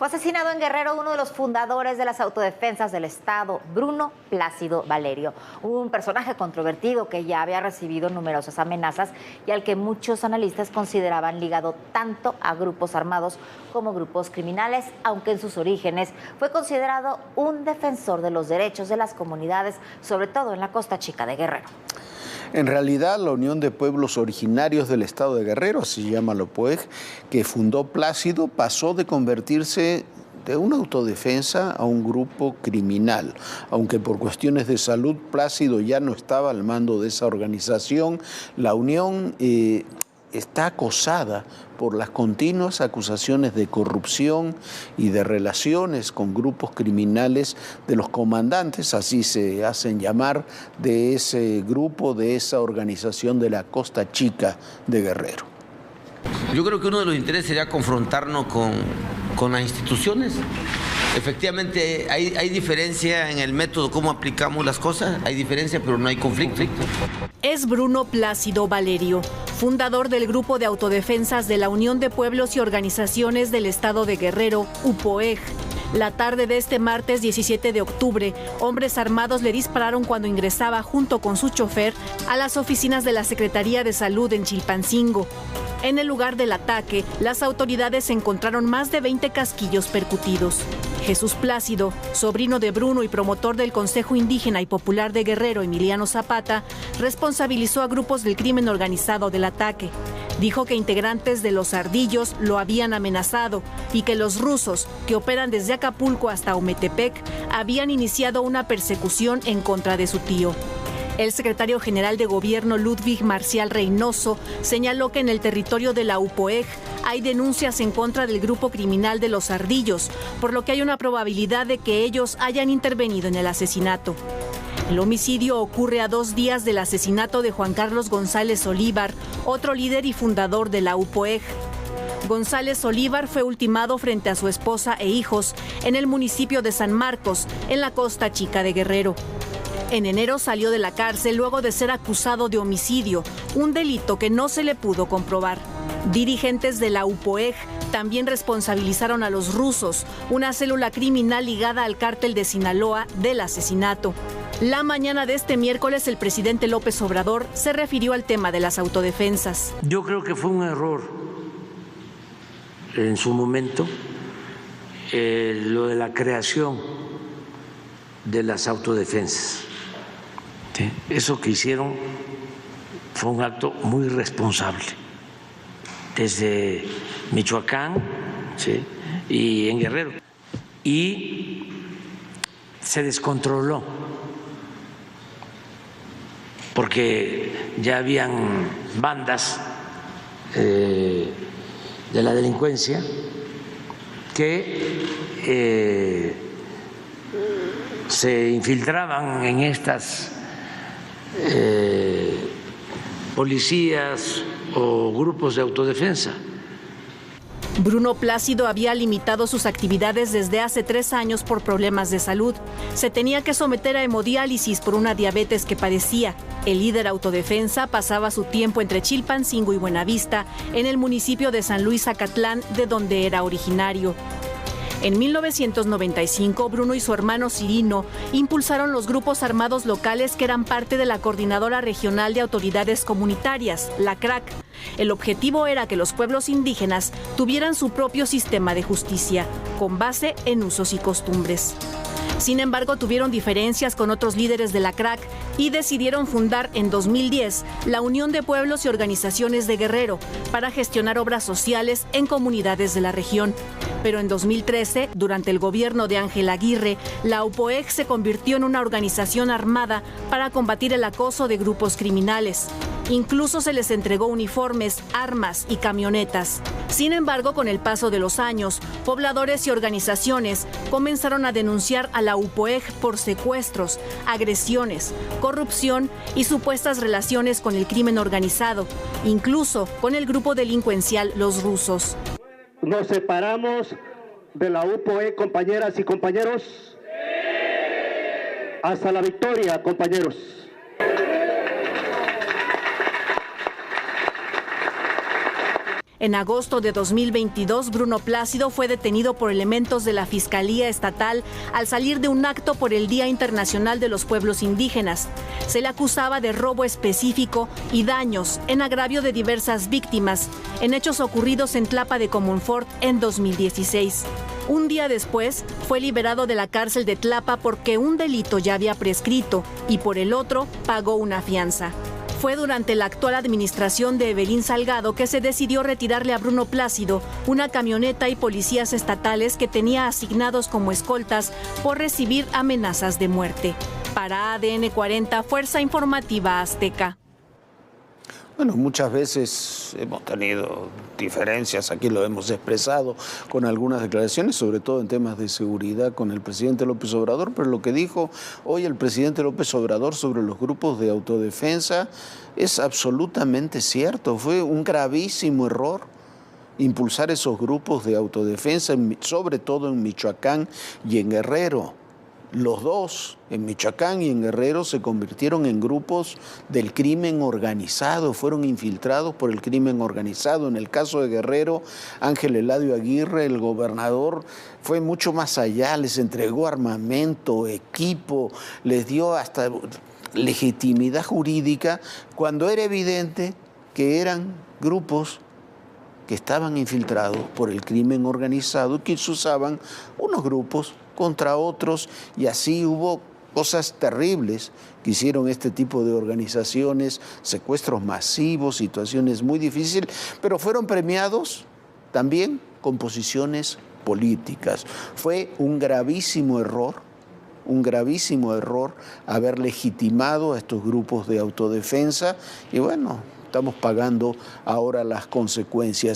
Fue asesinado en Guerrero uno de los fundadores de las autodefensas del Estado, Bruno Plácido Valerio, un personaje controvertido que ya había recibido numerosas amenazas y al que muchos analistas consideraban ligado tanto a grupos armados como grupos criminales, aunque en sus orígenes fue considerado un defensor de los derechos de las comunidades, sobre todo en la Costa Chica de Guerrero. En realidad, la Unión de Pueblos Originarios del Estado de Guerrero, así se llama la UPOEG, que fundó Plácido, pasó de convertirse de una autodefensa a un grupo criminal. Aunque por cuestiones de salud Plácido ya no estaba al mando de esa organización, la Unión está acosada por las continuas acusaciones de corrupción y de relaciones con grupos criminales de los comandantes, así se hacen llamar, de ese grupo, de esa organización de la Costa Chica de Guerrero. Yo creo que uno de los intereses sería confrontarnos con las instituciones. Efectivamente, hay diferencia en el método, cómo aplicamos las cosas, hay diferencia, pero no hay conflicto. Es Bruno Plácido Valerio, fundador del Grupo de Autodefensas de la Unión de Pueblos y Organizaciones del Estado de Guerrero, UPOEG. La tarde de este martes 17 de octubre, hombres armados le dispararon cuando ingresaba junto con su chofer a las oficinas de la Secretaría de Salud en Chilpancingo. En el lugar del ataque, las autoridades encontraron más de 20 casquillos percutidos. Jesús Plácido, sobrino de Bruno y promotor del Consejo Indígena y Popular de Guerrero, Emiliano Zapata, responsabilizó a grupos del crimen organizado del ataque. Dijo que integrantes de los Ardillos lo habían amenazado y que los rusos, que operan desde Acapulco hasta Ometepec, habían iniciado una persecución en contra de su tío. El secretario general de Gobierno, Ludwig Marcial Reynoso, señaló que en el territorio de la UPOEG hay denuncias en contra del grupo criminal de los Ardillos, por lo que hay una probabilidad de que ellos hayan intervenido en el asesinato. El homicidio ocurre a 2 días del asesinato de Juan Carlos González Olívar, otro líder y fundador de la UPOEG. González Olívar fue ultimado frente a su esposa e hijos en el municipio de San Marcos, en la Costa Chica de Guerrero. En enero salió de la cárcel luego de ser acusado de homicidio, un delito que no se le pudo comprobar. Dirigentes de la UPOEG también responsabilizaron a los rusos, una célula criminal ligada al cártel de Sinaloa, del asesinato. La mañana de este miércoles, el presidente López Obrador se refirió al tema de las autodefensas. Yo creo que fue un error en su momento lo de la creación de las autodefensas. ¿Sí? Eso que hicieron fue un acto muy responsable. Desde Michoacán, ¿sí?, y en Guerrero. Y se descontroló porque ya habían bandas de la delincuencia que se infiltraban en estas policías o grupos de autodefensa. Bruno Plácido había limitado sus actividades desde hace 3 años por problemas de salud. Se tenía que someter a hemodiálisis por una diabetes que padecía. El líder autodefensa pasaba su tiempo entre Chilpancingo y Buenavista, en el municipio de San Luis Acatlán, de donde era originario. En 1995, Bruno y su hermano Cirino impulsaron los grupos armados locales que eran parte de la Coordinadora Regional de Autoridades Comunitarias, la CRAC. El objetivo era que los pueblos indígenas tuvieran su propio sistema de justicia, con base en usos y costumbres. Sin embargo, tuvieron diferencias con otros líderes de la CRAC y decidieron fundar en 2010 la Unión de Pueblos y Organizaciones de Guerrero para gestionar obras sociales en comunidades de la región. Pero en 2013, durante el gobierno de Ángel Aguirre, la UPOEG se convirtió en una organización armada para combatir el acoso de grupos criminales. Incluso se les entregó uniformes, armas y camionetas. Sin embargo, con el paso de los años, pobladores y organizaciones comenzaron a denunciar a la UPOEG por secuestros, agresiones, corrupción y supuestas relaciones con el crimen organizado, incluso con el grupo delincuencial Los Rusos. ¿Nos separamos de la UPOEG, compañeras y compañeros? Hasta la victoria, compañeros. En agosto de 2022, Bruno Plácido fue detenido por elementos de la Fiscalía Estatal al salir de un acto por el Día Internacional de los Pueblos Indígenas. Se le acusaba de robo específico y daños en agravio de diversas víctimas, en hechos ocurridos en Tlapa de Comonfort en 2016. Un día después, fue liberado de la cárcel de Tlapa porque un delito ya había prescrito y por el otro pagó una fianza. Fue durante la actual administración de Evelyn Salgado que se decidió retirarle a Bruno Plácido una camioneta y policías estatales que tenía asignados como escoltas por recibir amenazas de muerte. Para ADN 40, Fuerza Informativa Azteca. Bueno, muchas veces hemos tenido diferencias, aquí lo hemos expresado con algunas declaraciones, sobre todo en temas de seguridad con el presidente López Obrador, pero lo que dijo hoy el presidente López Obrador sobre los grupos de autodefensa es absolutamente cierto. Fue un gravísimo error impulsar esos grupos de autodefensa, sobre todo en Michoacán y en Guerrero. Los dos, en Michoacán y en Guerrero, se convirtieron en grupos del crimen organizado, fueron infiltrados por el crimen organizado. En el caso de Guerrero, Ángel Eladio Aguirre, el gobernador, fue mucho más allá, les entregó armamento, equipo, les dio hasta legitimidad jurídica, cuando era evidente que eran grupos que estaban infiltrados por el crimen organizado, que se usaban unos grupos contra otros, y así hubo cosas terribles que hicieron este tipo de organizaciones, secuestros masivos, situaciones muy difíciles, pero fueron premiados también con posiciones políticas. Fue un gravísimo error haber legitimado a estos grupos de autodefensa, y bueno, estamos pagando ahora las consecuencias.